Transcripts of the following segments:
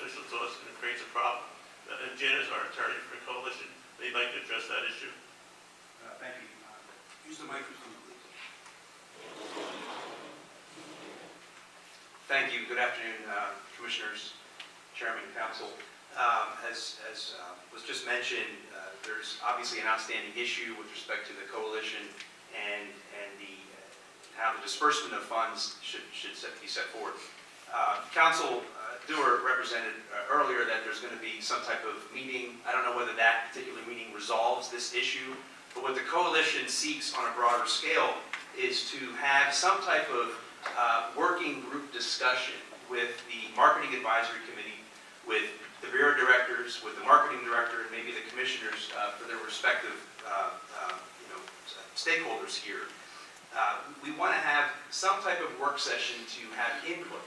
beneficial to us, and it creates a problem. And Jen is our attorney for the coalition. They'd like to address that issue. Thank you. Use the microphone, please. Thank you. Good afternoon, Commissioners, Chairman, Council. As was just mentioned, there's obviously an outstanding issue with respect to the coalition and how the disbursement of funds should be set forth. Council Dewar represented earlier that there's going to be some type of meeting. I don't know whether that particular meeting resolves this issue, but what the coalition seeks on a broader scale is to have some type of working group discussion with the Marketing Advisory Committee, with the Bureau Directors, with the Marketing Director, and maybe the Commissioners for their respective stakeholders here. We want to have some type of work session to have input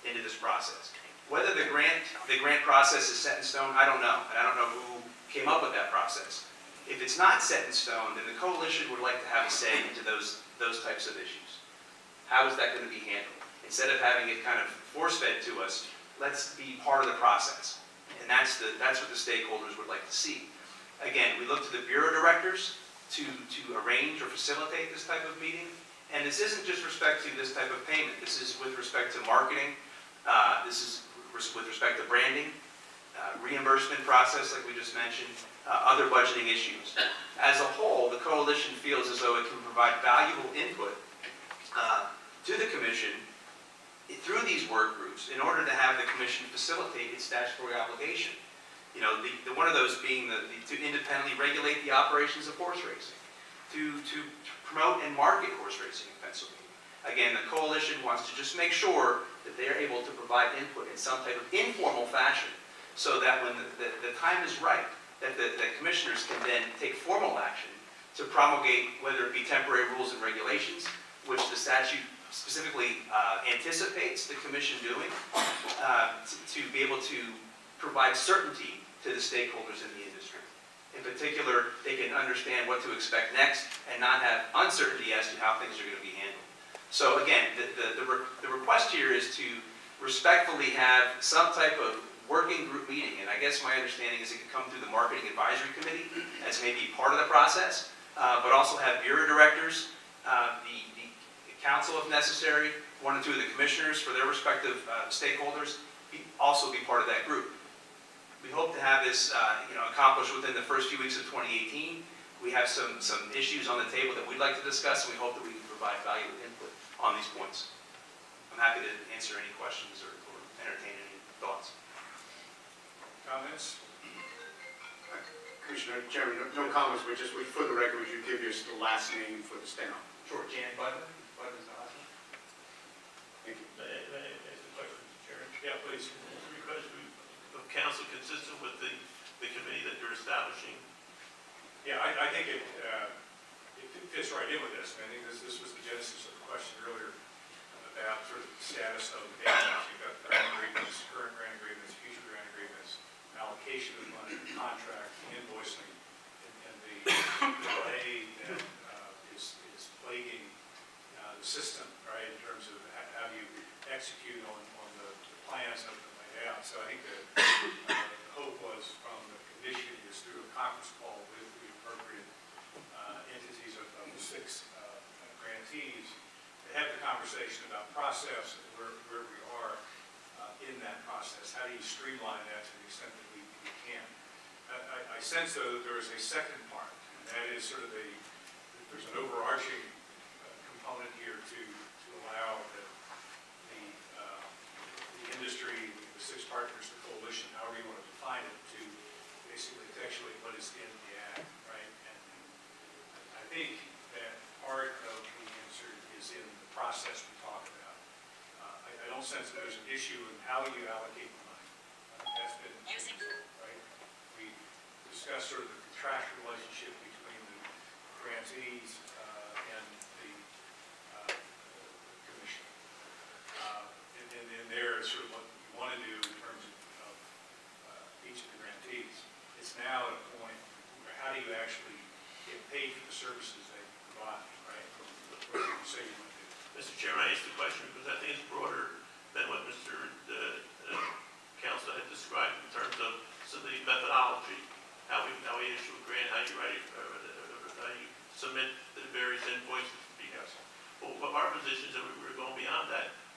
into this process. Whether the grant process is set in stone, I don't know. And I don't know who came up with that process. If it's not set in stone, then the coalition would like to have a say into those types of issues. How is that going to be handled? Instead of having it kind of force-fed to us, let's be part of the process. And that's what the stakeholders would like to see. Again, we look to the Bureau Directors to arrange or facilitate this type of meeting. And this isn't just respect to this type of payment. This is with respect to marketing. This is with respect to branding, reimbursement process, like we just mentioned, other budgeting issues. As a whole, the coalition feels as though it can provide valuable input to the Commission through these work groups in order to have the Commission facilitate its statutory obligation. You know, one of those being to independently regulate the operations of horse racing, to promote and market horse racing in Pennsylvania. Again, the coalition wants to just make sure that they're able to provide input in some type of informal fashion so that when the time is right, that the commissioners can then take formal action to promulgate, whether it be temporary rules and regulations, which the statute specifically anticipates the commission doing, to be able to provide certainty to the stakeholders in the industry. In particular, they can understand what to expect next and not have uncertainty as to how things are going to be handled. So again, the request here is to respectfully have some type of working group meeting, and I guess my understanding is it could come through the Marketing Advisory Committee as maybe part of the process, but also have Bureau Directors, the Council if necessary, 1 or 2 of the Commissioners for their respective stakeholders also be part of that group. We hope to have this accomplished within the first few weeks of 2018. We have some issues on the table that we'd like to discuss, and we hope that we can provide valuable input on these points. I'm happy to answer any questions or entertain any thoughts. Comments? Commissioner, Chairman, no comments, but just for the record, would you give us the last name for the steno? Sure, Jan Butler. Butler's the last name. Thank you. May I ask a question, Mr. Chairman? Yeah, please. Is the request of council consistent with the committee that you're establishing? Yeah, I think it fits right in with this. I think this was the genesis of the question earlier about sort of the status of the payments. You've got grant agreements, current grant agreements, future grant agreements, allocation of money, contract, invoicing, and the delay that is plaguing the system, right, in terms of how you execute on the plans that have been laid out. So I think the hope was from the commission is through a conference call with the appropriate entities of the 6 grantees to have the conversation about process and where we are in that process. How do you streamline that to the extent that we can? I sense, though, that there is a second part, and that is sort of there's an overarching component here to allow the industry, the 6 partners, the coalition, however you want to define it, to basically effectuate what is in the act, right? And I think that part of the answer is in the process we talk about. I don't sense that there's an issue in how you allocate the money. That's been right. We discussed sort of the contractual relationship between the grantees and the commission. And then there is sort of what you want to do in terms of each of the grantees. It's now at a point where how do you actually get paid for the services they provide, right? What you say you want to do. Mr. Chairman, I asked the question because I think it's broader than what Mr. Council had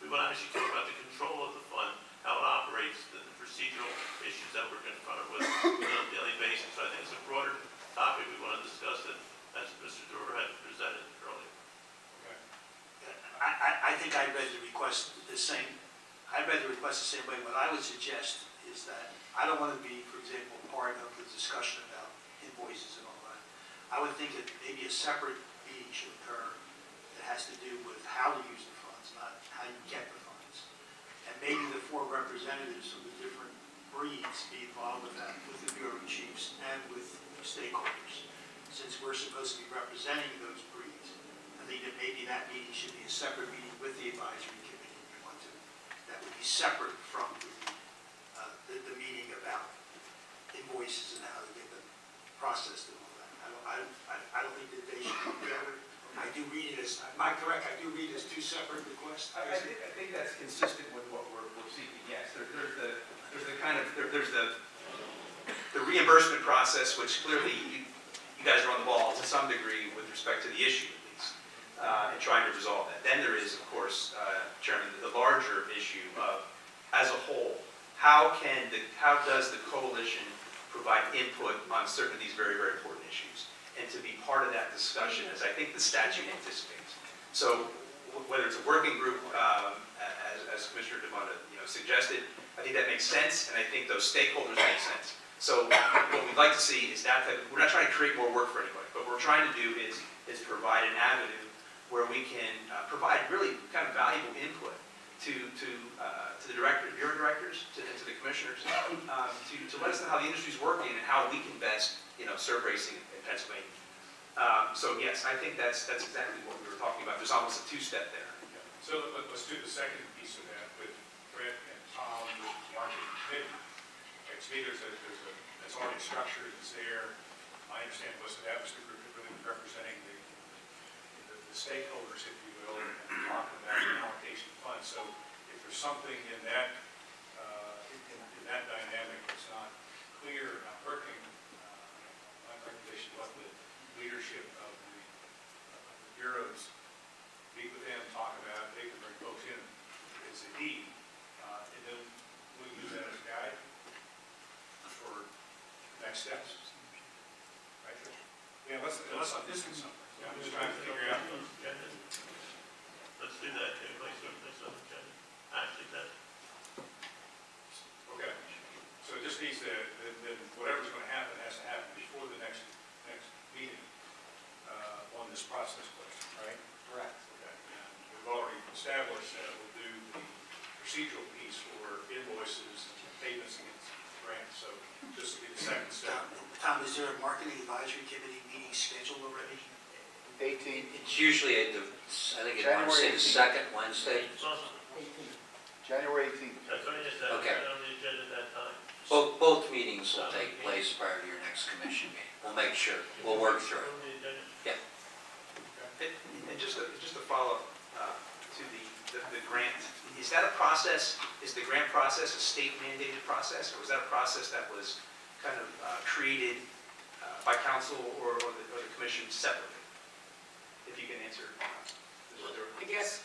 We want to actually talk about the control of the fund, how it operates, the procedural issues that we're confronted with on a daily basis. So I think it's a broader topic we want to discuss it, as Mr. Doer had presented earlier. Okay. I think I'd read the request the same, way. What I would suggest is that I don't want to be, for example, part of the discussion about invoices and all that. I would think that maybe a separate meeting should occur that has to do with how to use the funds, not how you get the funds. And maybe the 4 representatives from the different breeds be involved with that, with the bureau chiefs and with stakeholders. Since we're supposed to be representing those breeds, I think that maybe that meeting should be a separate meeting with the advisory committee if you want to. That would be separate from the meeting about invoices and how to get them processed and all that. I don't think that they should be together. I do read it as, am I correct? I do read it as 2 separate requests. I think that's consistent with what we're seeking, yes. There's the reimbursement process, which clearly you guys are on the ball to some degree with respect to the issue at least, and trying to resolve that. Then there is, of course, Chairman, the larger issue of, as a whole, how does the coalition provide input on certain of these very, very important issues, and to be part of that discussion, as I think the statute anticipates. So whether it's a working group, as Commissioner DeMonda suggested, I think that makes sense, and I think those stakeholders make sense. So what we'd like to see is that type of, we're not trying to create more work for anybody, but what we're trying to do is provide an avenue where we can provide really kind of valuable input to the bureau directors, to the commissioners, to let us know how the industry's working and how we can best serve racing in Pennsylvania. So yes, I think that's exactly what we were talking about. There's almost a 2-step there. So let's do the second piece of that with Brett and Tom with the marketing committee. Okay, to me, it's already structured, it's there. I understand most of that was the group that really was representing the stakeholders, if you will, and talking about the allocation of funds. So if there's something in that in that dynamic that's not clear, not working, my recommendation was the leadership of the bureaus, meet with them, talk about it, they can bring folks in as a need, and then we use that as a guide for next steps. Right? Yeah, unless I'm missing something. Yeah, I'm just trying to figure out. Let's do that, too, place next on the agenda. Actually, that. Okay. So it just needs to, then whatever's going to happen has to happen before the next meeting on this process question, right? Correct. Okay. And we've already established that we'll do the procedural piece for invoices and payments against grants. So just to be the second step. Tom, is there a marketing advisory committee meeting scheduled already? 18. It's usually at I think it's Wednesday, the second Wednesday. January 18th. That's what I just said, Okay. on the agenda at that time. Both meetings will take place prior to your next commission meeting. We'll make sure, we'll work through it. On the agenda. And just to follow up to the grant, is that a process, is the grant process a state mandated process, or was that a process that was kind of created by council or the commission separately? If you can answer. I guess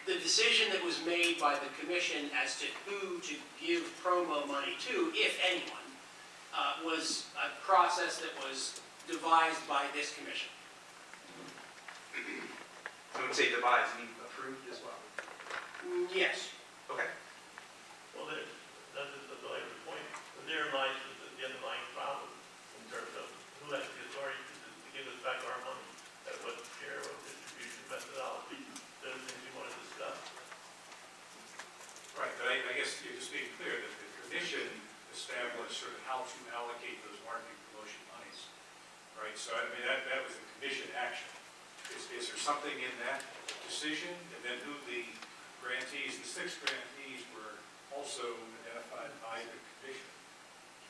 the decision that was made by the commission as to who to give promo money to, if anyone, was a process that was devised by this commission. I would say devised, you mean approved as well? Yes. Okay. Well, that's the later point. Therein lies the underlying problem in terms of who has the authority to give us back our money, at what share of distribution methodology, those things we want to discuss. Right, but I guess you're just being clear that the commission established sort of how to allocate those marketing promotion monies, right? So I mean, that was a commission action. Is there something in that decision, and then who the grantees, the 6 grantees were also identified by the commission?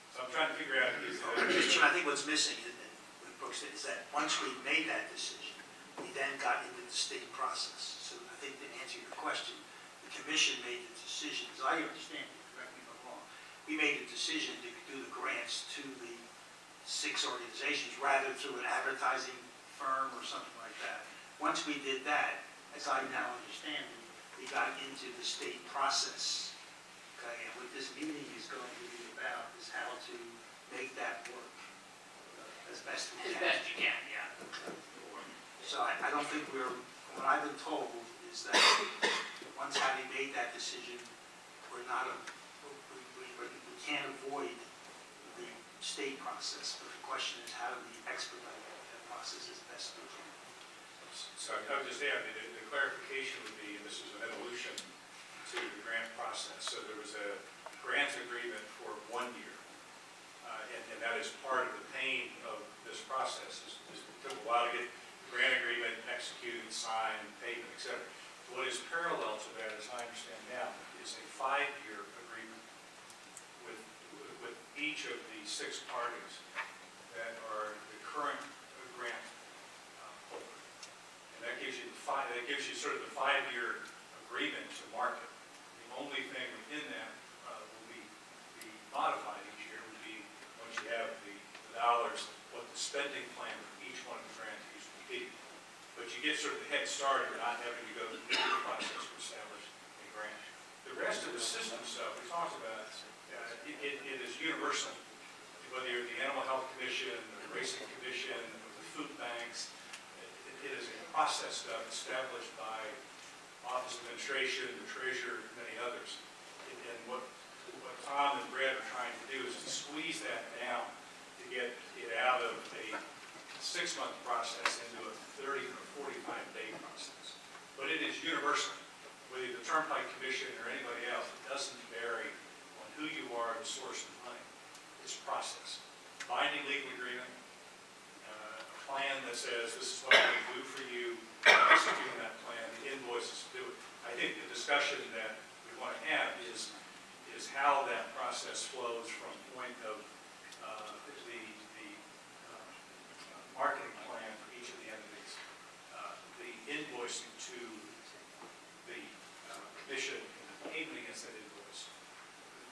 So I'm trying to figure out, is Mr. Chairman, I think what's missing in what Brooks said is that once we made that decision, we then got into the state process. So I think to answer your question, the commission made the decision, as I understand it, correct me if I'm wrong, we made a decision to do the grants to the 6 organizations rather through an advertising firm or something like that. Once we did that, as I now understand it, we got into the state process. Okay, and what this meeting is going to be about is how to make that work as best we As can. best you can, yeah. So I don't think what I've been told is that once having made that decision, we can't avoid the state process, but the question is how do we expedite that process as best we can. So I would just add, the clarification would be, and this is an evolution to the grant process. So there was a grant agreement for 1 year, and that is part of the pain of this process. It took a while to get the grant agreement executed, signed, payment, et cetera. What is parallel to that, as I understand now, is a 5-year agreement with each of the 6 parties that are the current grant holder. And that gives you sort of the 5-year agreement to market. The only thing within that will be modified each year would be once you have the dollars, what the spending plan for each one of the grantees will be. But you get sort of the head start of not having to go through the process to establish a grant. The rest of the system stuff we talked about, it is universal. Whether you're the Animal Health Commission, the Racing Commission, the food banks, it is a process stuff established by Office of Administration, the Treasurer, and many others. And what Tom and Brett are trying to do is to squeeze that down to get it out of a 6-month process into a 30 or 45-day process. But it is universal. Whether the Turnpike Commission or anybody else, it doesn't vary on who you are, the source of money. It's process. Binding legal agreement, a plan that says this is what we do for you, executing that plan, the invoices to do it. I think the discussion that we want to have is how that process flows from point of the marketing plan for each of the entities, the invoicing to the commission and the payment against that invoice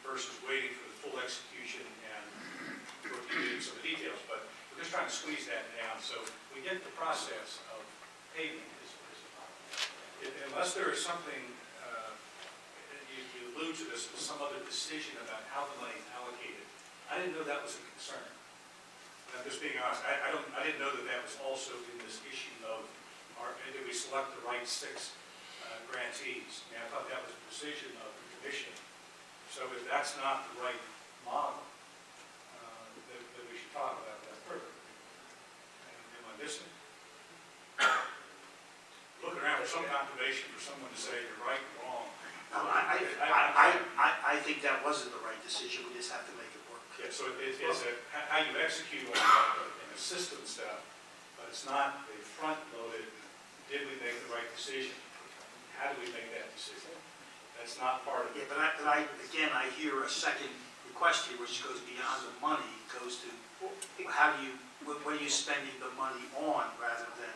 versus waiting for the full execution and reviewing some of the details. But we're just trying to squeeze that down so we get the process of payment unless there is something, you allude to this, some other decision about how the money is allocated. I didn't know that was a concern. I'm just being honest. I didn't know that was also in this issue of did we select the right 6 grantees? I mean, I thought that was a decision of the commission. So if that's not the right model, that we should talk about that further. Am I missing? Looking around for some confirmation for someone to say you're right or wrong. No, I think that wasn't the right decision. We just have to make it work. Yeah, so it's how you execute on that in a system stuff, but it's not a front-loaded, did we make the right decision? How do we make that decision? That's not part of it. Yeah, but again, I hear a second request here, which goes beyond the money, goes to what are you spending the money on rather than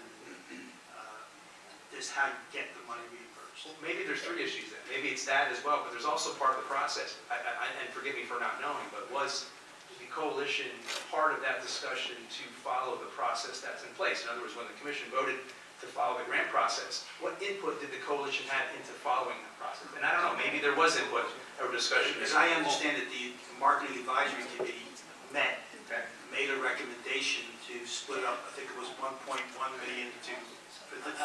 just how you get the money reimbursed. Well, maybe there's 3 issues then. Maybe it's that as well, but there's also part of the process, and forgive me for not knowing, but was the coalition part of that discussion to follow the process that's in place? In other words, when the commission voted to follow the grant process, what input did the coalition have into following that process? And I don't know, maybe there was input or discussion. As I understand it, the marketing advisory committee met, made a recommendation to split up, I think it was 1.1 million to.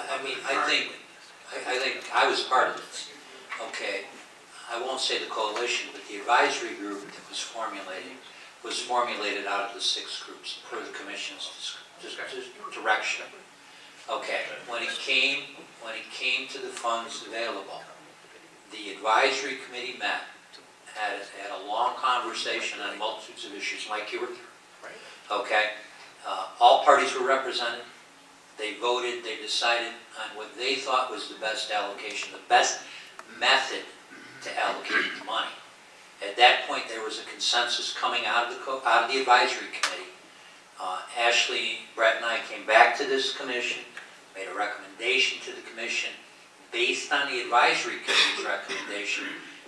I think I was part of this. Okay, I won't say the coalition, but the advisory group that was formulated out of the 6 groups per the commission's direction. Okay, when it came to the funds available, the advisory committee met, had a long conversation on multitudes of issues, like you were there. Okay, all parties were represented. They voted, they decided on what they thought was the best allocation, the best method to allocate the money. At that point, there was a consensus coming out of the advisory committee. Ashley, Brett, and I came back to this commission, made a recommendation to the commission based on the advisory committee's recommendation,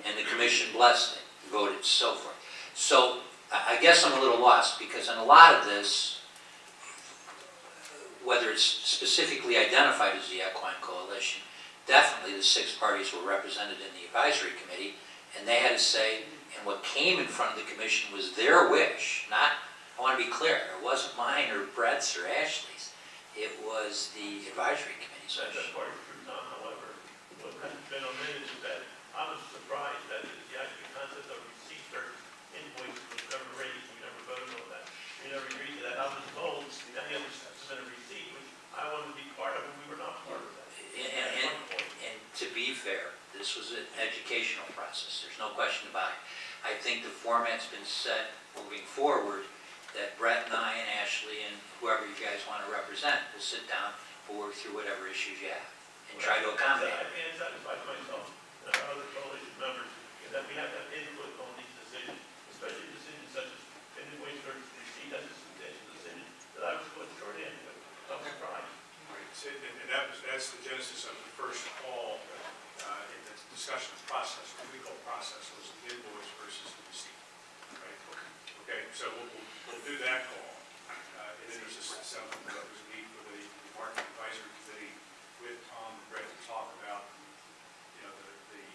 and the commission blessed it, voted, so forth. So I guess I'm a little lost, because in a lot of this, whether it's specifically identified as the Equine Coalition, definitely the 6 parties were represented in the advisory committee, and they had a say, and what came in front of the commission was their wish, not, I want to be clear, it wasn't mine or Brett's or Ashley's, it was the advisory committee's That's wish. part of the truth, Tom. However, what has been omitted is that I was surprised that the actual concept of receipt or invoice was never raised. We never voted on that. We never agreed to that. I was told that the other submitted a receipt, which I wanted to be part of, and we were not part of that. And to be fair, this was an educational process, there's no question about it. I think the format's been set moving forward, that Brett and I and Ashley and whoever you guys want to represent will sit down, we'll work through whatever issues you have, and try to accommodate. I can't satisfy myself and our other coalition members that we have to have input on these decisions, especially decisions such as invoice or receipt. That's a substantial decision that I was put short end with. I'm surprised. And that's the genesis of the first call in the discussion of process, what we call process, was the invoice versus the receipt. Right? Okay, so we'll do that call. And then there's something that was neat for the marketing advisory committee with Tom and Brett to talk about, the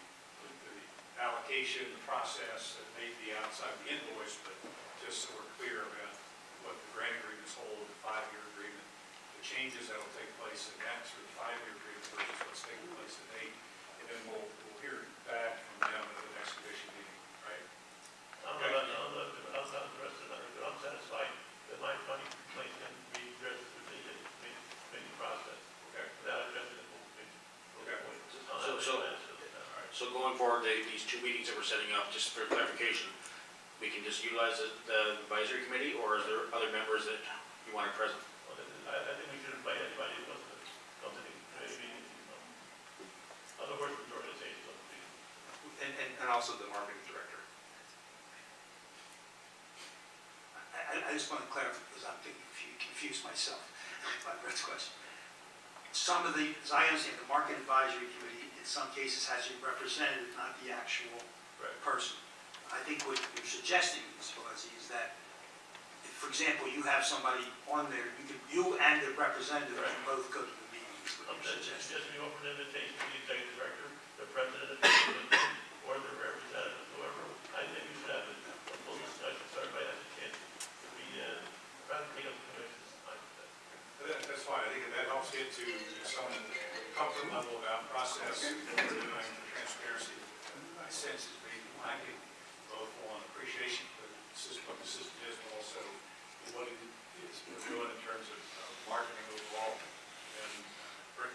allocation, the process that may be outside the invoice, but just so we're clear about what the grant agreements hold, the 5-year agreement, the changes that will take place in that sort of 5-year agreement versus what's taking place today. And then we'll hear back from them at the next commission meeting, right? I'm not the rest of the matter, but I'm satisfied that my money complaint can be addressed through the committee process. Okay. Without addressing the full picture. Okay. So going forward, these 2 meetings that we're setting up, just for clarification, we can just utilize the advisory committee, or is there other members that you want present? I think we should invite anybody who wants to come to the committee meeting, other workers' organizations. And also the marketing director. I just want to clarify, because I'm getting confused myself by Brett's question. Some of the, as I understand, the market advisory committee in some cases has a representative, not the actual person. I think what you're suggesting, Ms. Pelisi, is that, if, for example, you have somebody on there, you and the representative can both go to the meeting, is what I'm you're suggesting. suggesting we offer an invitation to the executive director, the president of the committee, or the representative, whoever. I think we should have a full discussion, so everybody has a chance to be, rather than take up the commission's time. That's fine. I think that helps get to some comfort level about process and transparency. I sense is being lacking both on appreciation for what the system is, but also what it is doing in terms of marketing overall. And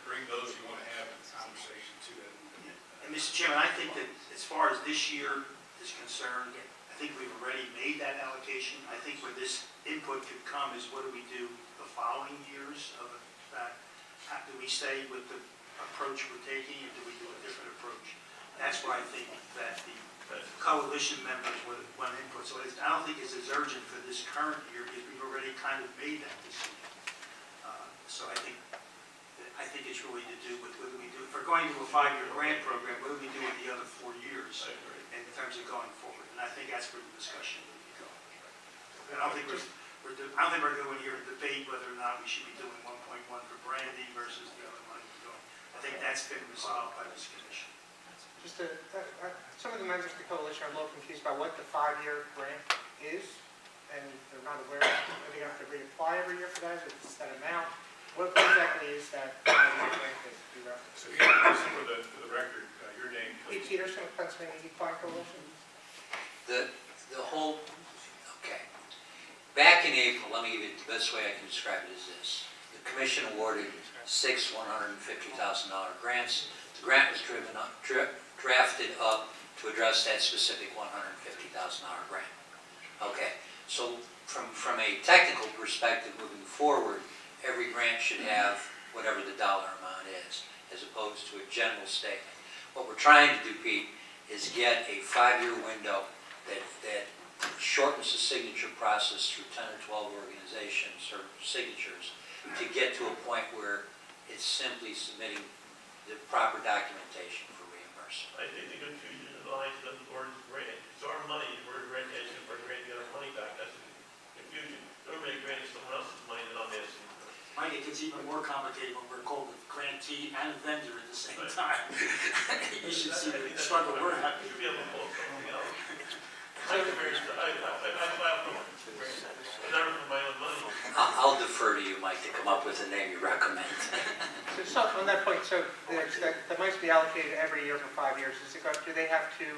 bring those you want to have in the conversation to that. And Mr. Chairman, I think that as far as this year is concerned, I think we've already made that allocation. I think where this input could come is what do we do the following years of that? Do we stay with the approach we're taking, or do we do a different approach? That's where I think that the coalition members would want input. So I don't think it's as urgent for this current year because we've already kind of made that decision. So I think it's really to do with what do we do. If we're going to a 5-year grant program, what do we do with the other 4 years in terms of going forward? And I think that's where the discussion would be going. I don't think we're going here to debate whether or not we should be doing 1.1 for Brandy versus the other money we're doing. I think that's been resolved by this commission. Just some of the members of the coalition are a little confused about what the 5-year grant is, and they're not aware. Are they going to have to reapply every year for that? Is it that amount? What exactly is that 5-year grant that you referenced? So for the record, your name, Pete please. Peterson, Pennsylvania Youth Fund Coalition. The whole, okay. Back in April, let me give you the best way I can describe it is this. The commission awarded 6 $150,000 grants. The grant was drafted up to address that specific $150,000 grant. Okay, so from a technical perspective moving forward, every grant should have whatever the dollar amount is, as opposed to a general statement. What we're trying to do, Pete, is get a 5-year window that shortens the signature process through 10 or 12 organizations or signatures to get to a point where it's simply submitting the proper documentation for reimbursement. I think the confusion lies in the word grant. It's our money, we're granting, we're granting our money back. That's the confusion. They're really granting someone else's money that I'm asking for. Mike, it gets even more more complicated when we're called a grantee and a vendor at the same time. You should see the struggle we're having. You should be able to pull something else. I filed for one, but never for my own money. I'll defer to you, Mike, to come up with a name you recommend. So on that point, so that might be allocated every year for 5 years. Do they have to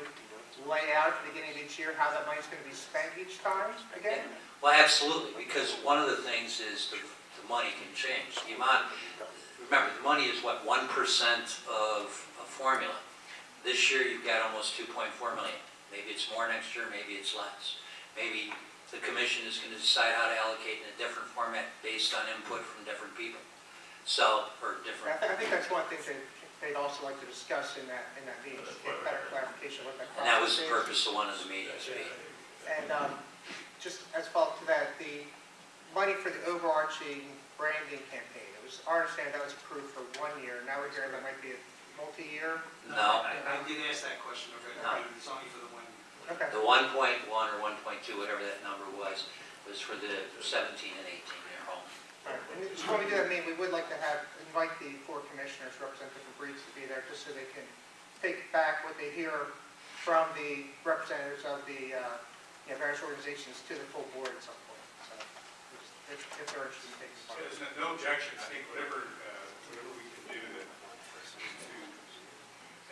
lay out at the beginning of each year how that money's going to be spent each time again? Well, absolutely, because one of the things is the money can change. The amount, remember, the money is what, 1% of a formula. This year, you've got almost 2.4 million. Maybe it's more next year, maybe it's less. Maybe the commission is going to decide how to allocate in a different format based on input from different people. So, or different. I think that's one thing that they'd also like to discuss in that meeting, to get better clarification of what that process is. And that was the purpose of one of the meetings. And just as a follow-up to that, the money for the overarching branding campaign, it was our understanding that was approved for 1 year. Now we're hearing that might be a multi-year. No. I did ask that question already. No. It's only for the 1 year. Okay. The 1.1 or 1.2, whatever that number was for the 17 and 18-year home. All right. And just when we do that meeting, we would like to invite the 4 commissioners represented from Breeds to be there, just so they can take back what they hear from the representatives of the various organizations to the full board at some point. So if they're interested in taking part. There's no objection. I think whatever we can do to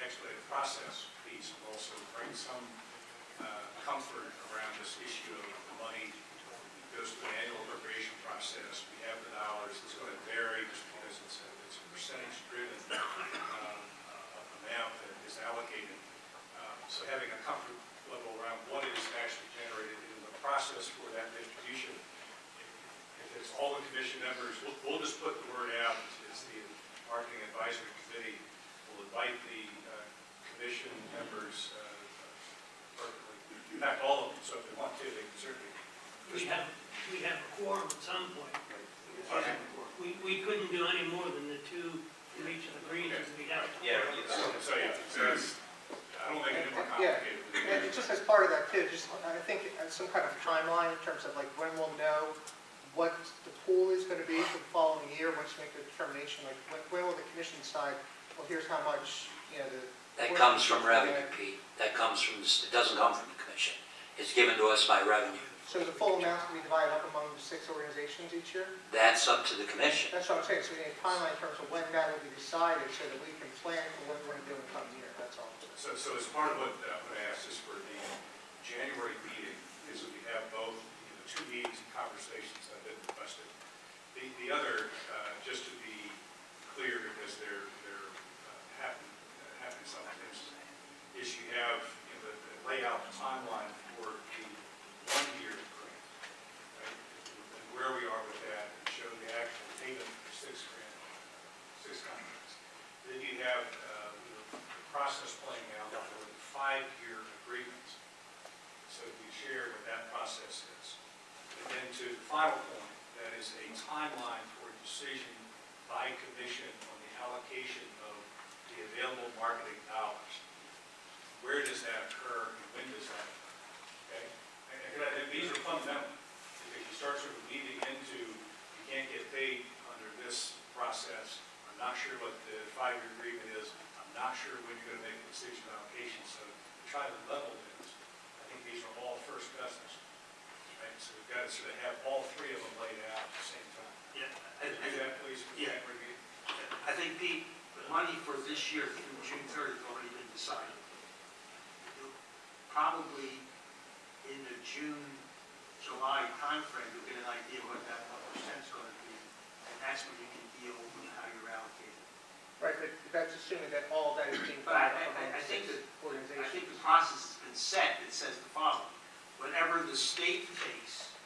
expedite the process piece will also bring some comfort around this issue of the money goes to an annual appropriation process. We have the dollars. It's going to vary just because it's a percentage-driven amount that is allocated. So having a comfort level around what it is actually generated in the process for that distribution. If it's all the commission members, we'll just put the word out. It's the marketing advisory committee. We'll invite the commission members, in fact, all of them. So if they want to, they can certainly. We have a quorum at some point. Okay. We couldn't do any more than the 2 from each of the regions. We have a quorum. So I don't make it any more Yeah, complicated. and just as part of that too, just I think some kind of timeline in terms of like when we'll know what the pool is going to be for the following year, once you make the determination, like when will the commission decide, well, here's how much, That comes from revenue, Pete. That comes from, it doesn't come from the commission. It's given to us by revenue. So the full amount will be divided up among the 6 organizations each year? That's up to the commission. That's what I'm saying, so we need a timeline in terms of when that will be decided so that we can plan for what we're going to do in the coming year, that's all. So as part of what I asked is for the January meeting, is that we have both 2 meetings and conversations that have been requested. The other, just to be clear, because they're happening sometimes, is you have the layout timeline for the 1-year grant, right? And where we are with that, and show the actual payment for 6 contracts. Then you have the process playing out for the 5-year agreements. So we share what that process is. And then to the final point, that is a timeline for a decision by commission on the allocation of the available marketing dollars. Where does that occur and when does that occur? Okay? And these are fundamental. If you start sort of leading into, you can't get paid under this process, I'm not sure what the 5-year agreement is, I'm not sure when you're going to make the decision on allocation, so try to level things. I think these are all first cousins. Right? So we've got to sort of have all 3 of them laid out at the same time. Yeah. Can you do that, please? Yeah. I think, Pete, the money for this year through June 30th has already been decided. Probably in the June, July timeframe, you'll get an idea what that percent's going to be. And that's when you can deal with how you're allocated. Right, but that's assuming that all of that is being But done among I the think 6 that, I organizations. think the process has been set. It says the following. Whatever the state takes,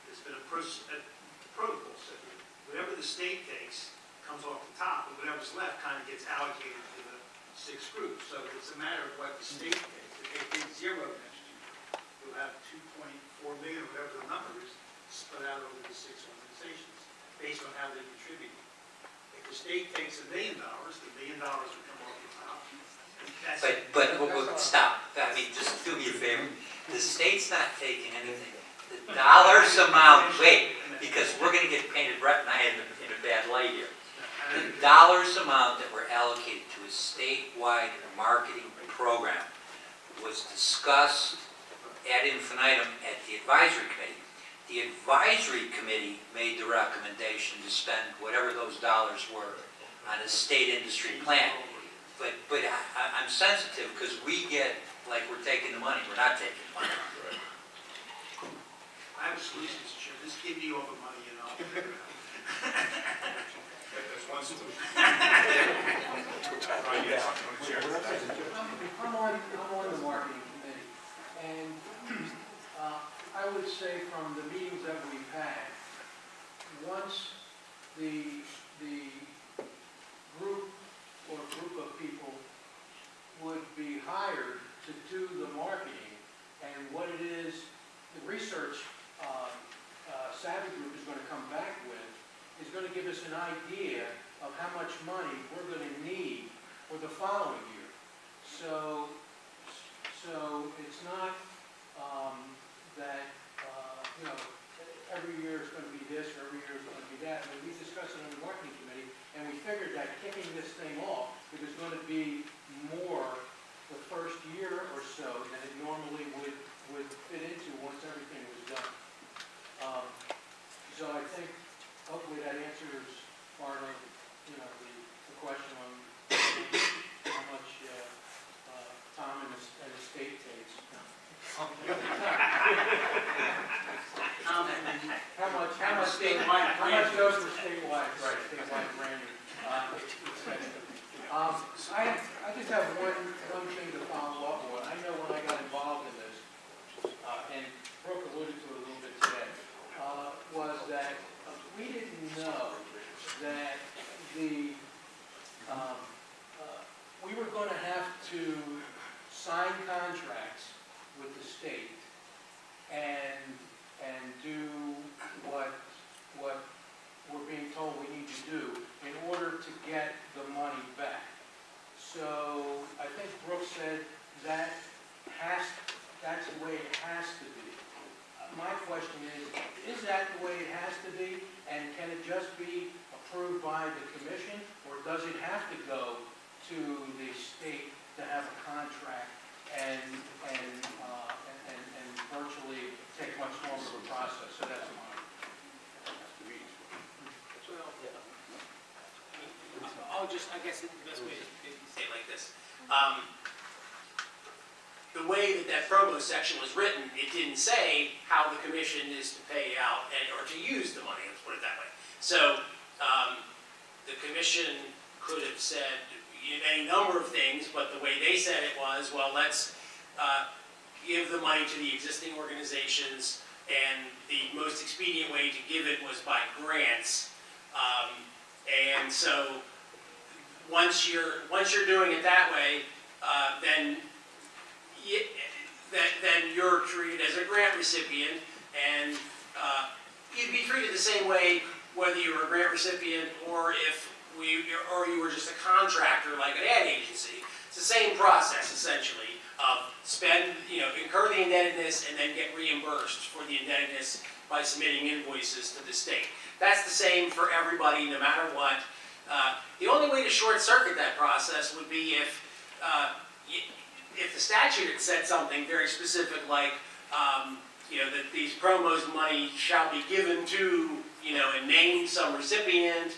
there's been a protocol set. Whatever the state takes comes off the top, and whatever's left kind of gets allocated to the 6 groups. So it's a matter of what the state takes. If they take 0 next year, you'll have 2.4 million, whatever the number is, split out over the 6 organizations based on how they contribute. If the state takes $1 million, the $1 million will come off the top. But stop. I mean, just do me a favor. The state's not taking anything. The dollars amount, wait, because we're gonna get painted, Brett and I, in a bad light here. The dollars amount that were allocated to a statewide marketing program was discussed ad infinitum at the advisory committee. The advisory committee made the recommendation to spend whatever those dollars were on a state industry plan. But I'm sensitive because we get like we're taking the money, we're not taking the money. I have a solution, Mr. Chair. Just give me all the money and I'll figure it out. There's one solution. Right, yes, Chair. I'm on the marketing committee, and I would say from the meetings that we've had, once the group or group of people would be hired to do the marketing, and what it is, the research Savvy Group is going to come back with, is going to give us an idea of how much money we're going to need for the following year. So it's not that, every year it's going to be this or every year it's going to be that. I mean, we discussed it on the marketing committee, and we figured that kicking this thing off, it was going to be more the first year or so than it normally would fit into once everything was done. So I think hopefully that answers part of, the question on how much Tom and the state takes. How much goes for statewide, right, statewide branding, I just have one thing to follow up on. I know when I got involved in this, and Brooke alluded to it a little bit today, was that we didn't know that we were going to have to sign contracts with the state and do what we're being told we need to do in order to get the money back. So I think Brooke said that's the way it has to be. My question is that the way it has to be? And can it just be approved by the commission? Or does it have to go to the state to have a contract and virtually take much longer of a process? So that's mine. I guess the best way to say it like this. The way that promo section was written, it didn't say how the commission is to pay out or to use the money, let's put it that way. So the commission could have said any number of things, but the way they said it was, well, let's give the money to the existing organizations, and the most expedient way to give it was by grants. And so once you're doing it that way, then you're treated as a grant recipient, and you'd be treated the same way whether you were a grant recipient or you were just a contractor like an ad agency. It's the same process essentially of incur the indebtedness and then get reimbursed for the indebtedness by submitting invoices to the state. That's the same for everybody, no matter what. The only way to short-circuit that process would be if the statute had said something very specific, like that these promos money shall be given to and name some recipient,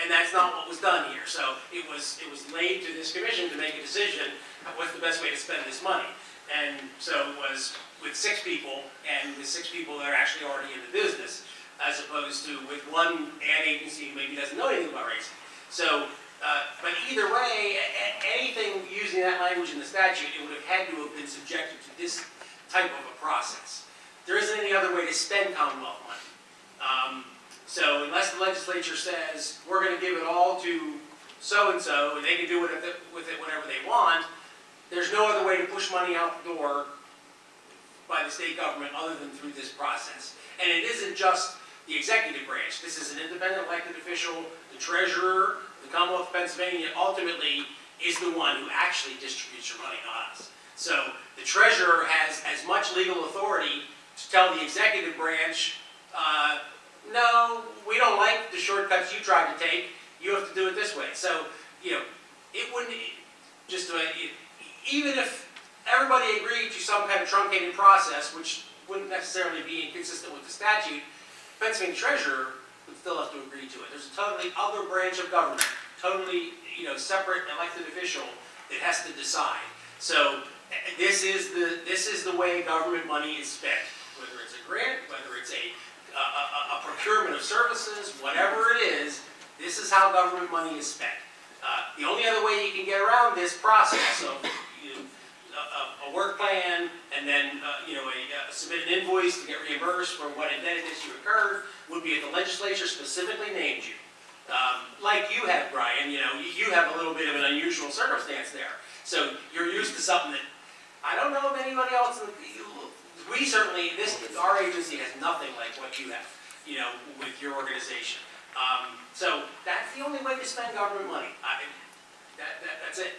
and that's not what was done here. So it was laid to this commission to make a decision of what's the best way to spend this money. And so it was with 6 people, and with 6 people that are actually already in the business, as opposed to with one ad agency who maybe doesn't know anything about racing. So, but either way, anything using that language in the statute, it would have had to have been subjected to this type of a process. There isn't any other way to spend Commonwealth money. So unless the legislature says, we're going to give it all to so-and-so, and they can do with it whatever they want, there's no other way to push money out the door by the state government other than through this process. And it isn't just the executive branch. This is an independent elected official. The treasurer, the Commonwealth of Pennsylvania, ultimately is the one who actually distributes your money, not us. So the treasurer has as much legal authority tell the executive branch, no, we don't like the shortcuts you tried to take, you have to do it this way. So, you know, it wouldn't, even if everybody agreed to some kind of truncated process, which wouldn't necessarily be inconsistent with the statute, Pennsylvania treasurer would still have to agree to it. There's a totally other branch of government, totally, you know, separate elected official that has to decide. So this is the way government money is spent, whether it's a grant, whether it's a procurement of services, whatever it is, this is how government money is spent. The only other way you can get around this process of a work plan and then submit an invoice to get reimbursed for what indebtedness you incurred would be if the legislature specifically named you. Like you have, Brian, you have a little bit of an unusual circumstance there. So you're used to something that I don't know of anybody else. We certainly, our agency has nothing like what you have, with your organization. So that's the only way to spend government money. That's it.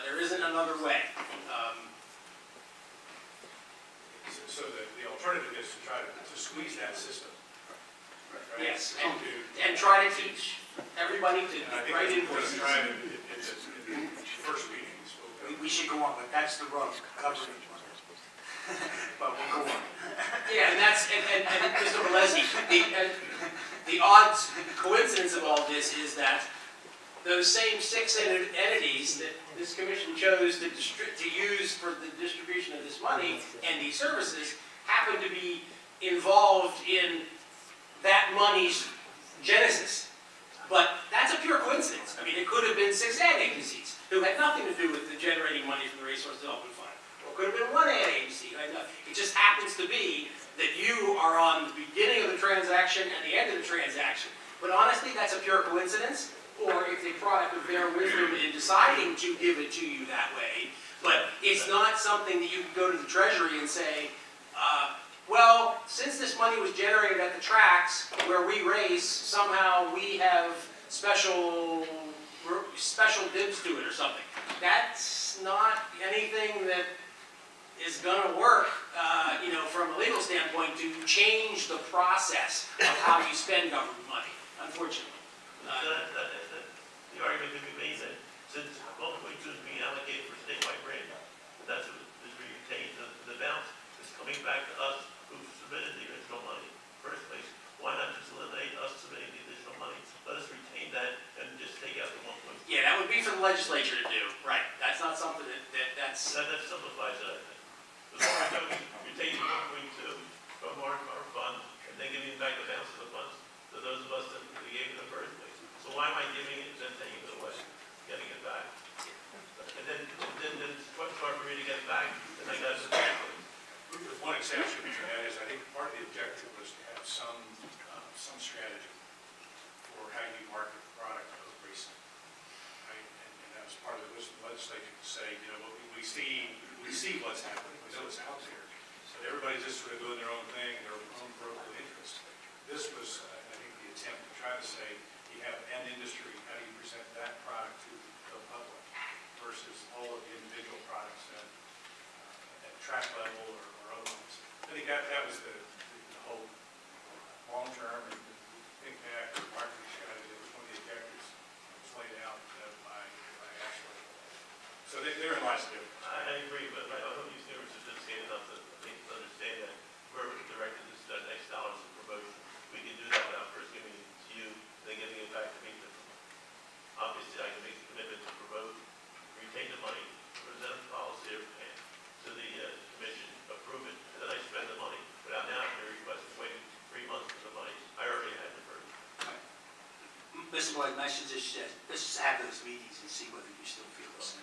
There isn't another way. So the alternative is to try to squeeze that system. Right? Yes, and try to teach everybody to write invoices. In the first meeting, we spoke of. We should go on, but that's the wrong government. But we'll go on. Yeah, and Mr. Valesi, the odd coincidence of all this is that those same 6 entities that this commission chose to use for the distribution of this money and these services happen to be involved in that money's genesis. But that's a pure coincidence. I mean, it could have been 6 ad agencies who had nothing to do with the generating money from the Resource Development Fund. Or it could have been 1 ad agency. It just happens to be that you are on the beginning of the transaction and the end of the transaction. But honestly, that's a pure coincidence, or it's a product of their wisdom in deciding to give it to you that way. But it's not something that you can go to the Treasury and say, well, since this money was generated at the tracks where we race, somehow we have special dibs to it or something. That's not anything that is going to work, from a legal standpoint, to change the process of how you spend government money, unfortunately. The argument could be made that since 1.2 is being allocated for statewide grant, that's what is retained. The balance is coming back to us who submitted the original money in the first place. Why not just eliminate us submitting the additional money? Let us retain that and just take out the 1.2. Yeah, that would be for the legislature to do, right? That's not something that simplifies it, I think. Because you're taking 1.2 from our fund and then giving back the balance of the funds to those of us that we gave in the first place. So why am I giving it and then taking it away, getting it back? And then it's hard for me to get back, and I got to back. With one exception to that is I think part of the objective was to have some strategy for how you market the product of racing. Right? And that was part of the legislature to say, we see what's happening, we know it's out there. So everybody's just sort of doing their own thing, their own vertical interest. This was, I think, the attempt to try to say, you have an industry, how do you present that product to the public versus all of the individual products at track level or otherwise. I think that was the whole long-term and impact or marketing strategy. That was one of the objectives that was laid out by Ashley. So therein lies the difference. I agree, but I hope you were sophisticated enough to understand that we're directed to X dollars in promotion. We can do that without first giving it to you, then giving it back to me. Obviously, I can make a commitment to promote, retain the money, present the policy to the commission, approve it, and then I spend the money without now having to request waiting 3 months for the money. I already had the first. Mr. Lloyd, my suggestion is let's just have those meetings and see whether you still feel the same.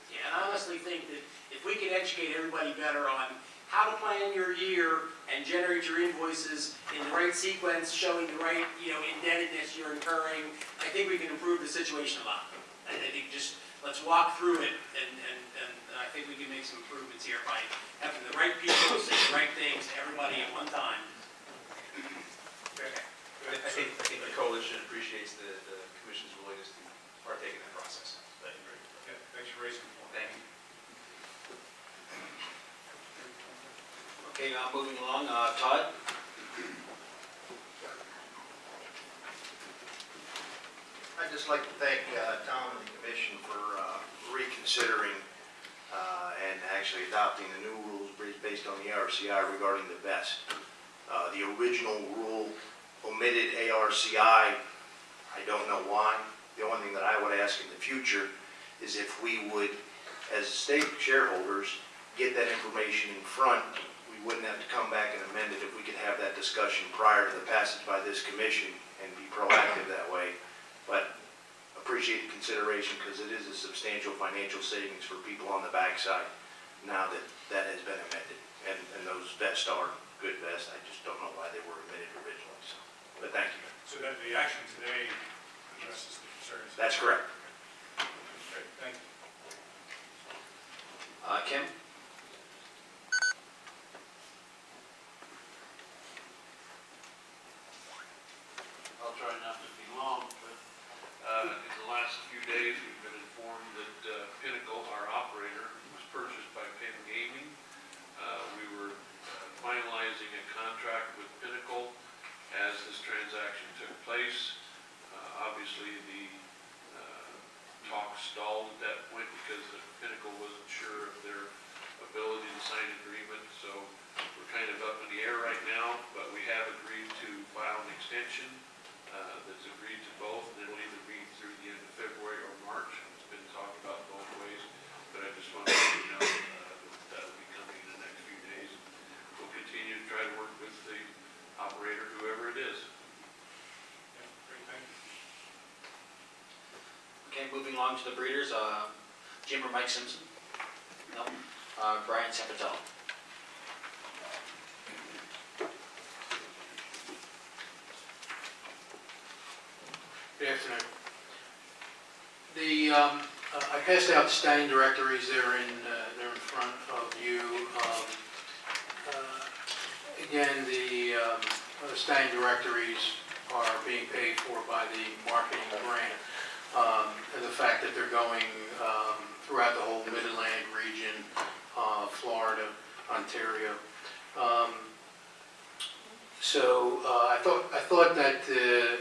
Yeah, and I honestly think that if we could educate everybody better on how to plan your year and generate your invoices in the right sequence, showing the right, indebtedness you're incurring, I think we can improve the situation a lot. I think just let's walk through it, and I think we can make some improvements here by having the right people say the right things to everybody at one time. Okay. I think the coalition appreciates the commission's willingness to partake in that process. Thank you. Yeah, thanks for raising the point. Thank you. Okay, moving along, Todd? I'd just like to thank Tom and the commission for reconsidering and actually adopting the new rules based on the RCI regarding the vest. The original rule omitted ARCI. I don't know why. The only thing that I would ask in the future is if we would, as state shareholders, get that information in front, we wouldn't have to come back and amend it if we could have that discussion prior to the passage by this commission and be proactive that way. But appreciate the consideration because it is a substantial financial savings for people on the backside now that that has been amended. And those vests are good vests. I just don't know why they were omitted originally. So, but thank you. So that the action today addresses the concerns? That's correct. Great, thank you. Kim? I'll try not to be long, but in the last few days, we've been informed that Pinnacle, our operator, was purchased by Penn Gaming. We were finalizing a contract with Pinnacle as this transaction took place. Obviously, the talk stalled at that point because Pinnacle wasn't sure of their ability to sign an agreement, so we're kind of up in the air right now, but we have agreed to file an extension that's agreed to both, and it'll either be through the end of February or March. It's been talked about both ways, but I just want to let you know that will be coming in the next few days. We'll continue to try to work with the operator, whoever it is. Yeah, great, thank you. Okay, moving along to the breeders, Jim or Mike Simpson? No. Brian Sampatello. Good afternoon. I passed out standing directories. They're in front of you. Again, the standing directories are being paid for by the marketing grant. And the fact that they're going throughout the whole Mid-Atlantic region, Florida, Ontario. So I thought that the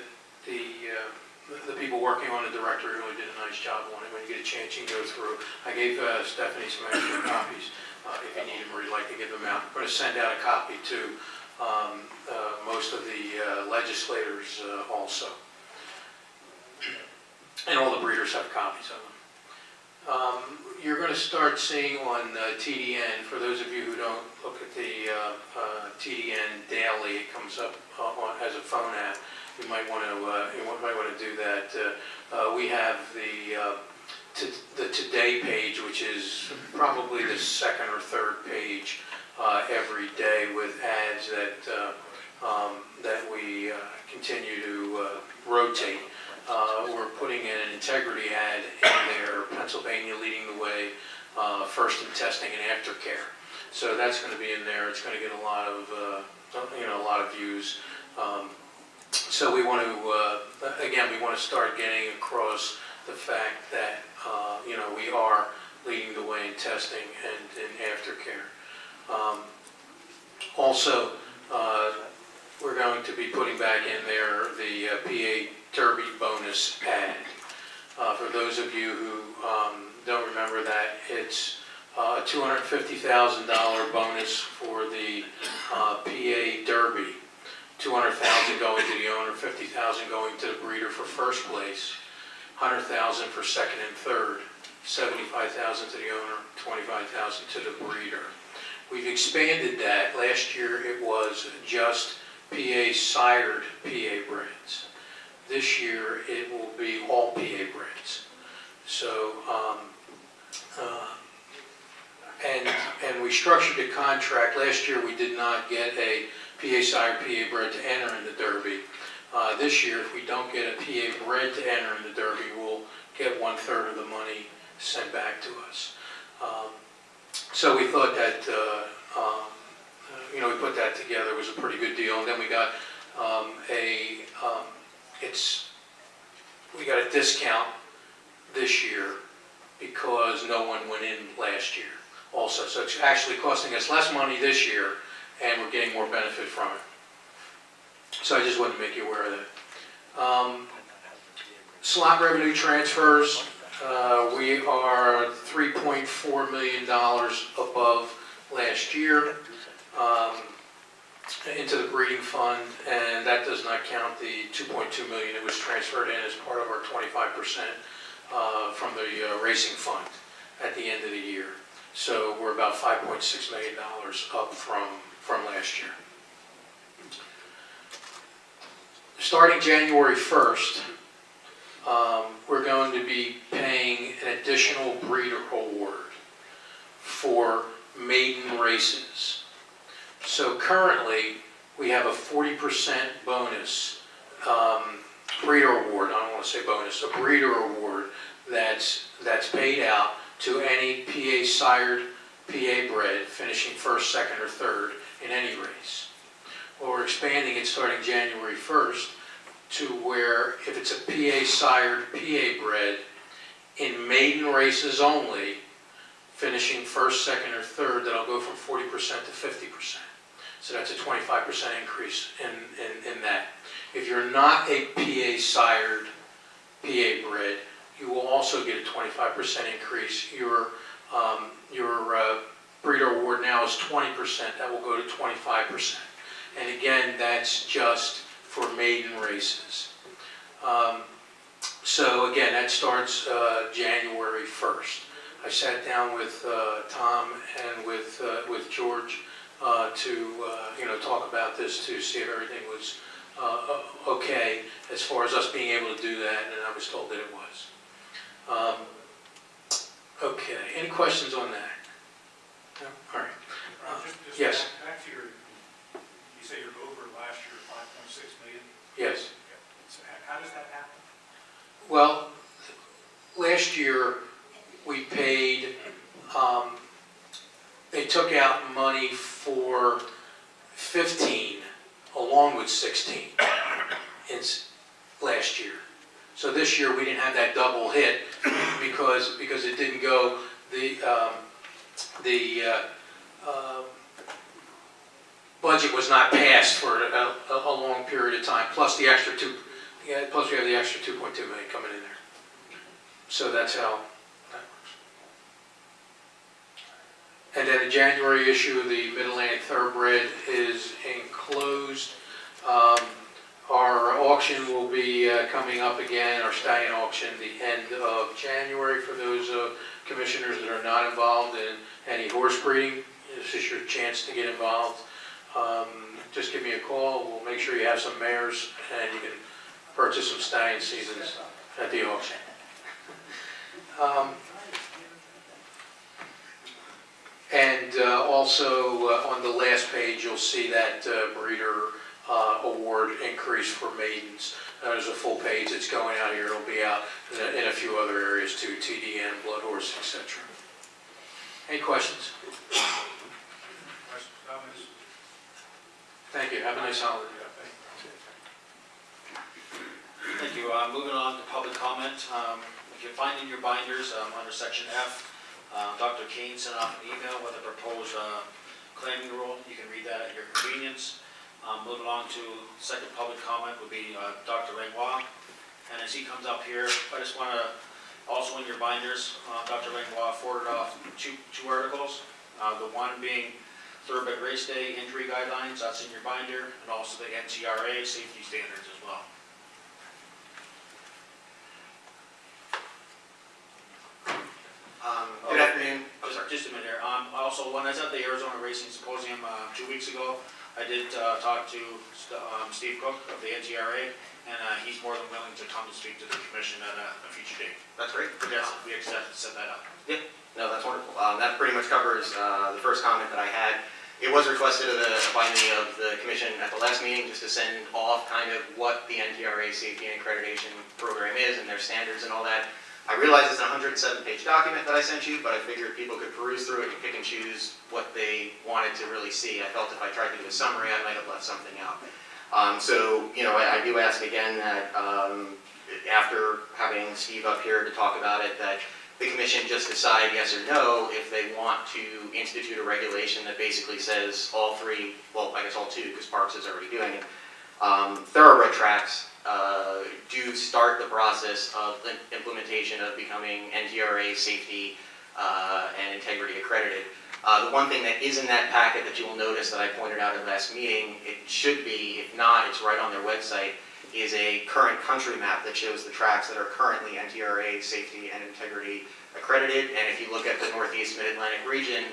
people working on the directory really did a nice job on it. When you get a chance, you can go through. I gave Stephanie some extra copies if you need them or you'd like to give them out. I'm going to send out a copy to most of the legislators also. And all the breeders have copies of them. You're going to start seeing on TDN, for those of you who don't look at the TDN daily, it comes up as a phone app. You might want to do that. We have the Today page, which is probably the second or third page every day with ads that we continue to rotate. We're putting in an integrity ad in there, Pennsylvania leading the way, first in testing and aftercare. So that's going to be in there. It's going to get a lot of views. So we want to, again, we want to start getting across the fact that, we are leading the way in testing and in aftercare. Also, we're going to be putting back in there the PA Derby bonus ad. For those of you who don't remember that, it's a $250,000 bonus for the PA Derby. $200,000 going to the owner, $50,000 going to the breeder for first place, $100,000 for second and third, $75,000 to the owner, $25,000 to the breeder. We've expanded that. Last year it was just PA sired PA breds. This year it will be all PA breds. So, and we structured the contract. Last year we did not get a PA sired PA bred to enter in the Derby. This year, if we don't get a PA bred to enter in the Derby, we'll get 1/3 of the money sent back to us. So we thought that, we put that together. It was a pretty good deal. And then we got we got a discount this year because no one went in last year also. So it's actually costing us less money this year and we're getting more benefit from it. So I just wanted to make you aware of that. Slot revenue transfers, we are $3.4 million above last year into the breeding fund, and that does not count the $2.2 million that was transferred in as part of our 25% from the racing fund at the end of the year. So we're about $5.6 million up from last year. Starting January 1st, we're going to be paying an additional breeder award for maiden races. So currently, we have a 40% bonus breeder award. I don't want to say bonus, a breeder award that's paid out to any PA sired, PA bred finishing first, second, or third in any race. Well, we're expanding it starting January 1st to where if it's a PA sired, PA bred in maiden races only, finishing first, second, or third, that'll go from 40% to 50%. So that's a 25% increase in that. If you're not a PA sired, PA bred, you will also get a 25% increase. Your breeder award now is 20%. That will go to 25%. And again, that's just for maiden races. So again, that starts January 1st. I sat down with Tom and with George to talk about this to see if everything was okay as far as us being able to do that, and I was told that it was. Okay, any questions on that? No? All right. Just Yes. back to your, you say you're over last year, 5.6 million? Yes. So how does that happen? Well, last year we paid, they took out money for 15 along with 16 last year. So this year we didn't have that double hit because it didn't go, the budget was not passed for a long period of time, plus the extra plus we have the extra 2.2 million coming in there. So that's how that works. And then the January issue of the Mid-Atlantic Thoroughbred is enclosed. Our auction will be coming up again, our stallion auction, the end of January for those commissioners that are not involved in any horse breeding. This is your chance to get involved. Just give me a call. We'll make sure you have some mares and you can purchase some stallion seasons at the auction. Also on the last page, you'll see that breeder award increase for maidens. There's a full page that's going out here. It'll be out in a few other areas too, TDN, blood horse, etc. Any questions? Questions, comments? Thank you. Have a nice holiday. Thank you. Moving on to public comment. If you find in your binders under section F, Dr. Kane sent out an email with a proposed claiming rule. You can read that at your convenience. Moving on to second public comment would be Dr. Langlois. And as he comes up here, I just want to, also in your binders, Dr. Langlois forwarded off two articles. The one being Thoroughbred Race Day Injury Guidelines, that's in your binder, and also the NTRA Safety Standards as well. Good afternoon. Just a minute here. Also, when I was at the Arizona Racing Symposium 2 weeks ago, I did talk to Steve Cook of the NTRA, and he's more than willing to come to speak to the commission at a future date. That's great. Yes, we accept to set that up. Yep. No, that's wonderful. That pretty much covers the first comment that I had. It was requested by me of the commission at the last meeting just to send off kind of what the NTRA safety and accreditation program is and their standards and all that. I realize it's a 107-page document that I sent you, but I figured people could peruse through it and pick and choose what they wanted to really see. I felt if I tried to do a summary, I might have left something out. So, you know, I do ask again that after having Steve up here to talk about it, that the commission just decide yes or no if they want to institute a regulation that basically says all three, well, I guess all two, because Parks is already doing it, thoroughbred tracks do start the process of implementation of becoming NTRA safety and integrity accredited. The one thing that is in that packet that you will notice that I pointed out in the last meeting, it should be, if not, it's right on their website, is a current country map that shows the tracks that are currently NTRA safety and integrity accredited. And if you look at the Northeast Mid-Atlantic region,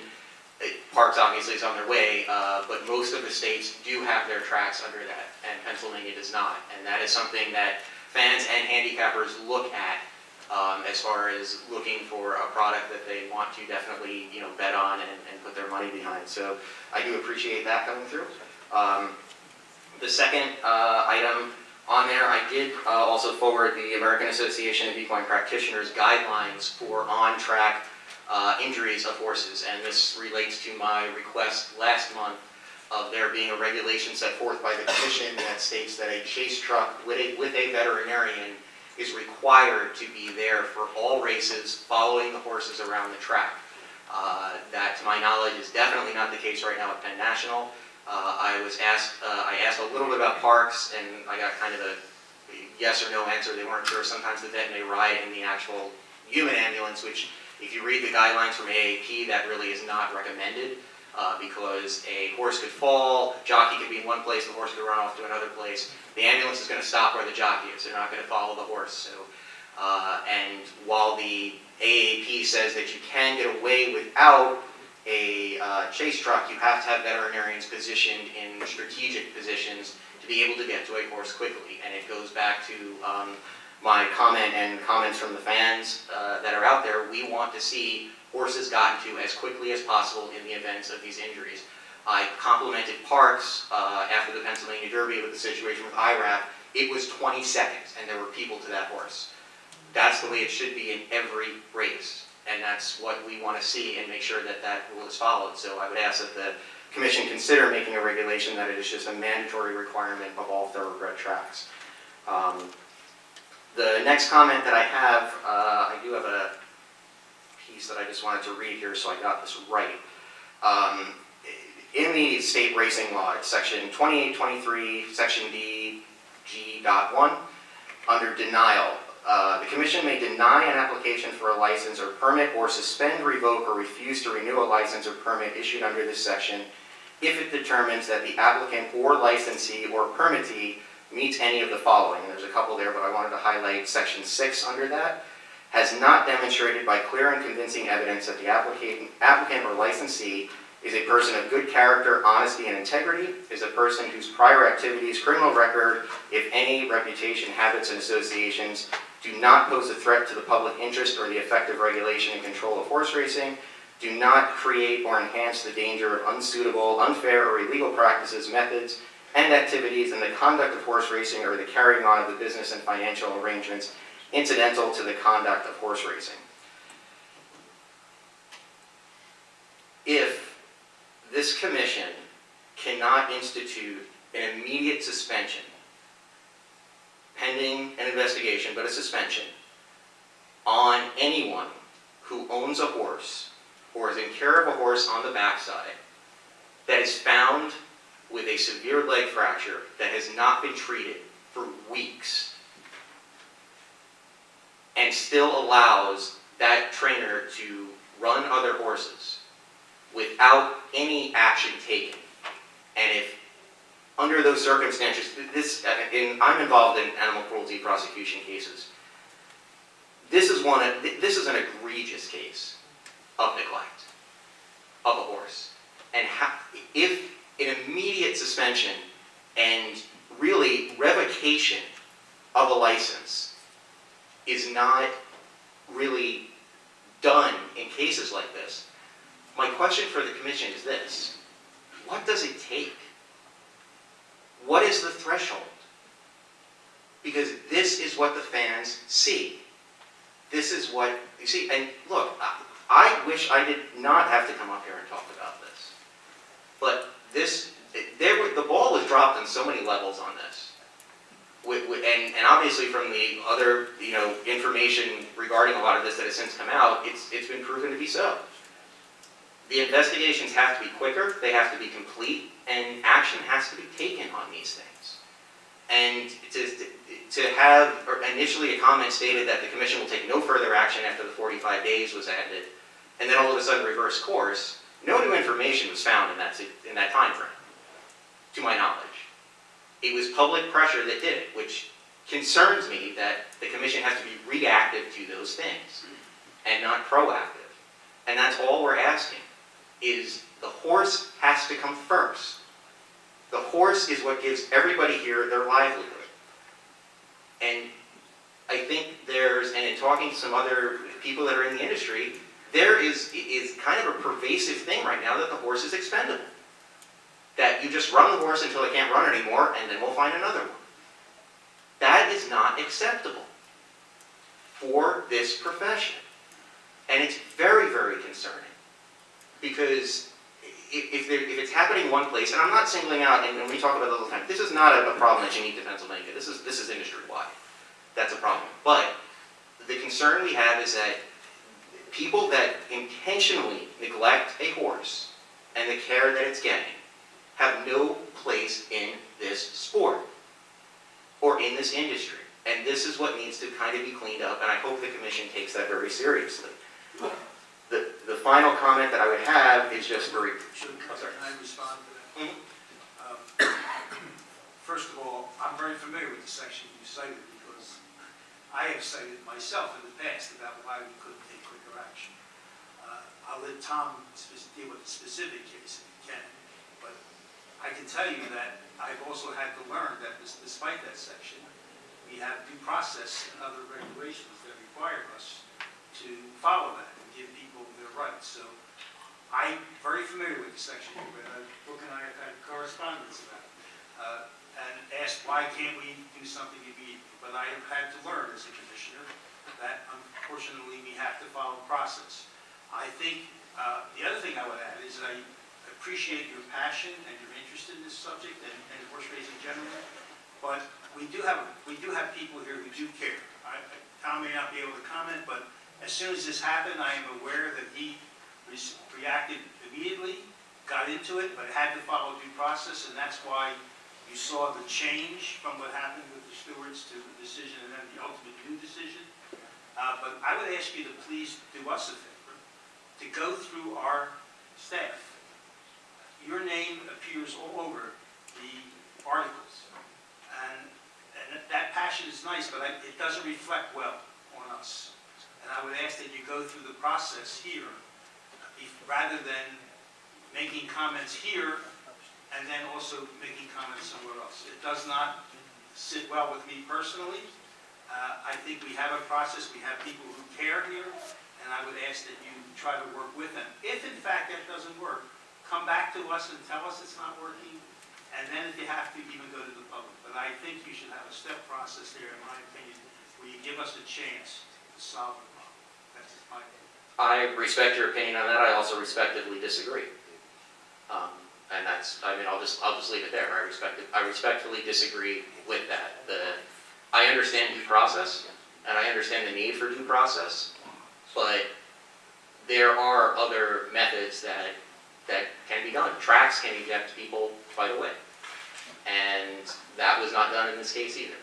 Parks obviously is on their way, but most of the states do have their tracks under that, and Pennsylvania does not. And that is something that fans and handicappers look at as far as looking for a product that they want to definitely, bet on and put their money behind. So I do appreciate that coming through. The second item on there, I did also forward the American Association of Equine Practitioners guidelines for on-track injuries of horses, and this relates to my request last month of there being a regulation set forth by the commission that states that a chase truck with a veterinarian is required to be there for all races following the horses around the track. That, to my knowledge, is definitely not the case right now at Penn National. I asked a little bit about Parks, and I got kind of a yes or no answer. They weren't sure. Sometimes the vet may ride in the actual human ambulance, which, if you read the guidelines from AAP, that really is not recommended because a horse could fall, a jockey could be in one place, the horse could run off to another place. The ambulance is going to stop where the jockey is. They're not going to follow the horse. So, and while the AAP says that you can get away without a chase truck, you have to have veterinarians positioned in strategic positions to be able to get to a horse quickly. And it goes back to my comment and comments from the fans that are out there. We want to see horses gotten to as quickly as possible in the events of these injuries. I complimented Parks after the Pennsylvania Derby with the situation with IRAP. It was 20 seconds and there were people to that horse. That's the way it should be in every race. And that's what we want to see and make sure that that rule is followed. So I would ask that the commission consider making a regulation that it is just a mandatory requirement of all thoroughbred tracks. The next comment that I have, I do have a piece that I just wanted to read here so I got this right. In the state racing law, it's section 2823, section D, G.1, under denial. The commission may deny an application for a license or permit or suspend, revoke, or refuse to renew a license or permit issued under this section if it determines that the applicant or licensee or permittee meets any of the following. And there's a couple there, but I wanted to highlight section 6 under that. Has not demonstrated by clear and convincing evidence that the applicant or licensee is a person of good character, honesty, and integrity, is a person whose prior activities, criminal record, if any, reputation, habits, and associations do not pose a threat to the public interest or the effective regulation and control of horse racing, do not create or enhance the danger of unsuitable, unfair, or illegal practices, methods, and activities in the conduct of horse racing or the carrying on of the business and financial arrangements incidental to the conduct of horse racing. If this commission cannot institute an immediate suspension, pending an investigation, but a suspension, on anyone who owns a horse or is in care of a horse on the backside that is found with a severe leg fracture that has not been treated for weeks and still allows that trainer to run other horses without any action taken. And if under those circumstances, I'm involved in animal cruelty prosecution cases. This is an egregious case of neglect of a horse. And if an immediate suspension and really revocation of a license is not really done in cases like this, my question for the commission is this: what does it take? What is the threshold? Because this is what the fans see. This is what you see. And look, I wish I did not have to come up here and talk about this. But the ball was dropped on so many levels on this. And obviously from the other information regarding a lot of this that has since come out, it's been proven to be so. The investigations have to be quicker, they have to be complete, and action has to be taken on these things. And to have initially a comment stated that the commission will take no further action after the 45 days was ended, and then all of a sudden reverse course, no new information was found in that time frame, to my knowledge. It was public pressure that did it, which concerns me that the commission has to be reactive to those things and not proactive. And that's all we're asking, is the horse has to come first. The horse is what gives everybody here their livelihood. And I think and in talking to some other people that are in the industry, there is kind of a pervasive thing right now that the horse is expendable. That you just run the horse until it can't run anymore, and then we'll find another one. That is not acceptable for this profession. And it's very, very concerning. Because if it's happening in one place, and I'm not singling out, and when we talk about it all the time, this is not a problem that's unique to Pennsylvania. This is industry-wide. That's a problem. But the concern we have is that people that intentionally neglect a horse and the care that it's getting have no place in this sport or in this industry. And this is what needs to kind of be cleaned up, and I hope the commission takes that very seriously. The final comment that I would have is just for... Can I respond to that? First of all, I'm very familiar with the section you cited because I have cited myself in the past about why we couldn't take quicker action. I'll let Tom deal with the specific case if he can, but I can tell you that I've also had to learn that despite that section, we have due process and other regulations that require us to follow that and give people their rights. So I'm very familiar with the section. Brooke and I have had correspondence about it and asked why can't we do something immediately. But I have had to learn as a commissioner that unfortunately we have to follow process. I think the other thing I would add is that I appreciate your passion and your interest in this subject and horse racing generally, but we do have people here who do care. Tom may not be able to comment, but as soon as this happened, I am aware that he reacted immediately, got into it, but it had to follow due process, and that's why you saw the change from what happened with the stewards to the decision and then the ultimate new decision. But I would ask you to please do us a favor, to go through our staff. Your name appears all over the articles, and that passion is nice, but it doesn't reflect well on us. And I would ask that you go through the process here, rather than making comments here and then also making comments somewhere else. It does not sit well with me personally. I think we have a process, we have people who care here, and I would ask that you try to work with them. If in fact that doesn't work, come back to us and tell us it's not working, and then if you have to, even go to the public. But I think you should have a step process there, in my opinion, where you give us a chance to solve the problem. That's just my opinion. I respect your opinion on that. I also respectively disagree. And that's, I mean, I'll just leave it there. I respectfully disagree with that. I understand due process, and I understand the need for due process, but there are other methods that can be done. Tracks can eject people right away, and that was not done in this case either.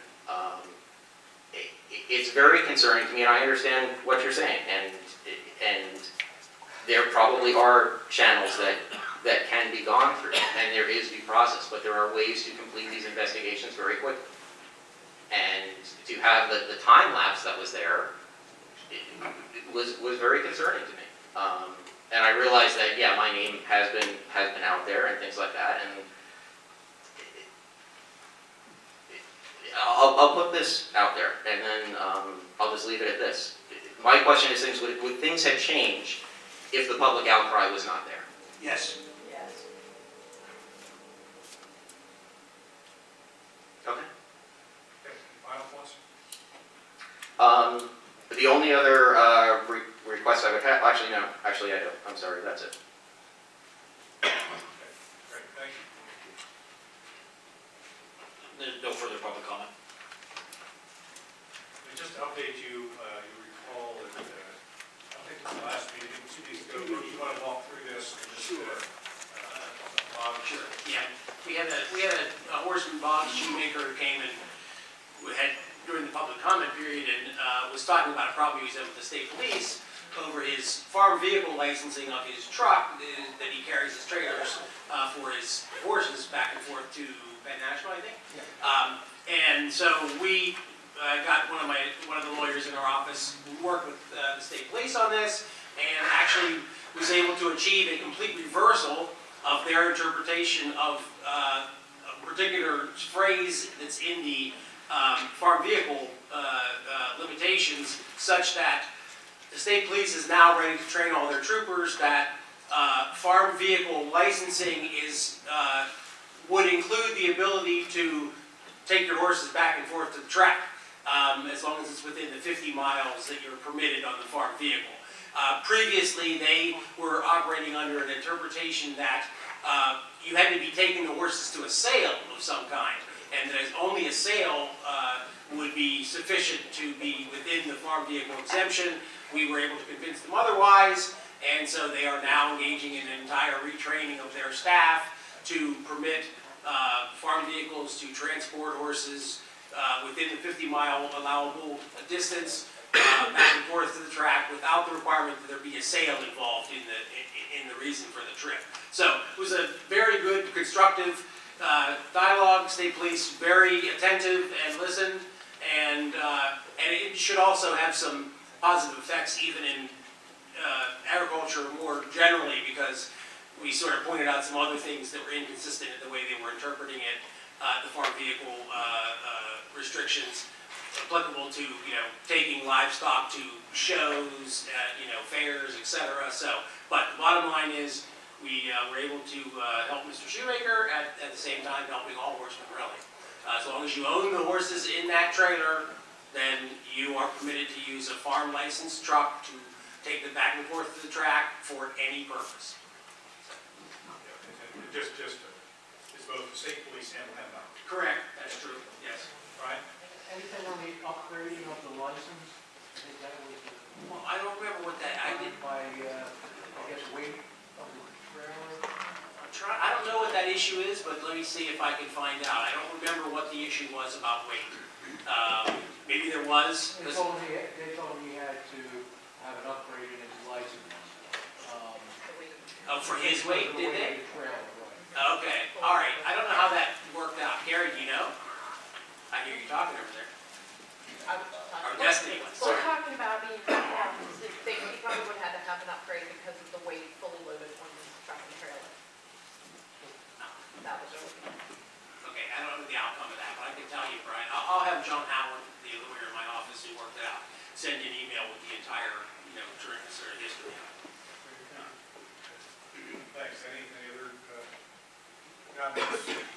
It's very concerning to me, and I understand what you're saying, and there probably are channels that can be gone through, and there is due process, but there are ways to complete these investigations very quickly. And to have the time lapse that was there, it was very concerning to me. And I realized that, yeah, my name has been out there and things like that, and I'll put this out there, and then I'll just leave it at this. My question is, would things have changed if the public outcry was not there? Yes. Okay. Final thoughts? The only other request I would have, actually no, actually I don't. I'm sorry, that's it. Okay, great, thank you. There's no further public comment. And just to update you, you Paul, that, I think it's the last meeting, 2 weeks ago, you want to walk through this and just, Bob? Sure, yeah. We had a horseman, Bob Shoemaker, who came and had, during the public comment period, and was talking about a problem he was having with the state police over his farm vehicle licensing of his truck, that he carries his trailers for his horses back and forth to Penn National, I think. And so we got one of the lawyers in our office who worked with the state police on this, and actually was able to achieve a complete reversal of their interpretation of a particular phrase that's in the farm vehicle limitations, such that the state police is now ready to train all their troopers that farm vehicle licensing would include the ability to take your horses back and forth to the track, as long as it's within the 50 miles that you're permitted on the farm vehicle. Previously, they were operating under an interpretation that you had to be taking the horses to a sale of some kind, and that only a sale would be sufficient to be within the farm vehicle exemption. We were able to convince them otherwise, and so they are now engaging in an entire retraining of their staff to permit farm vehicles to transport horses within the 50-mile allowable distance back and forth to the track without the requirement that there be a sale involved in the reason for the trip. So it was a very good, constructive dialogue. State police very attentive and listened, and it should also have some positive effects even in agriculture more generally, because we sort of pointed out some other things that were inconsistent in the way they were interpreting it, the farm vehicle restrictions applicable to, taking livestock to shows, fairs, etc. So, but the bottom line is we were able to help Mr. Shoemaker at the same time helping all horsemen really. As long as you own the horses in that trailer, then you are permitted to use a farm licensed truck to take them back and forth to the track for any purpose. Just, it's both the state police and PennDOT. Correct, that's true, yes. Right? Anything on the upgrading of the license? I think that was Well, I don't remember what that, I did, by, I guess, weight of the trailer. I don't know what that issue is, but let me see if I can find out. I don't remember what the issue was about weight. Maybe there was. They told me he had to have an upgrade in his license. Oh, for his weight, did they? The trailer, right. Okay, all right. I don't know how that worked out. Gary, do you know? I hear you talking over there. Or Destiny was. We're talking about being, he probably would have had to have an upgrade because of the weight fully loaded on the truck and trailer. That was really. Okay, I don't know the outcome of that, but I can tell you, Brian, I'll have John Howard, the lawyer in my office who worked it out, send you an email with the entire, sort of history. Thanks. Any other comments?